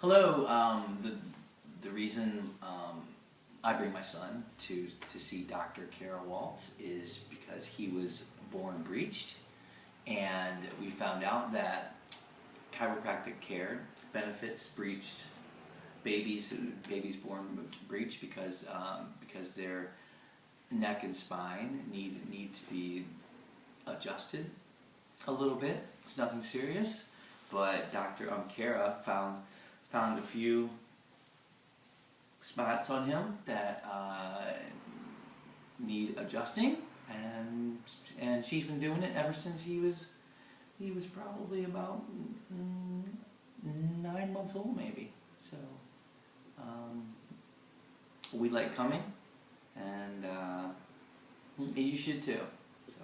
Hello. The reason I bring my son to see Dr. Waltz is because he was born breeched, and we found out that chiropractic care benefits breeched babies born breeched because their neck and spine need to be adjusted a little bit. It's nothing serious, but Dr. Kara found a few spots on him that need adjusting, and she's been doing it ever since he was probably about 9 months old, maybe. So we like coming, and you should too. So.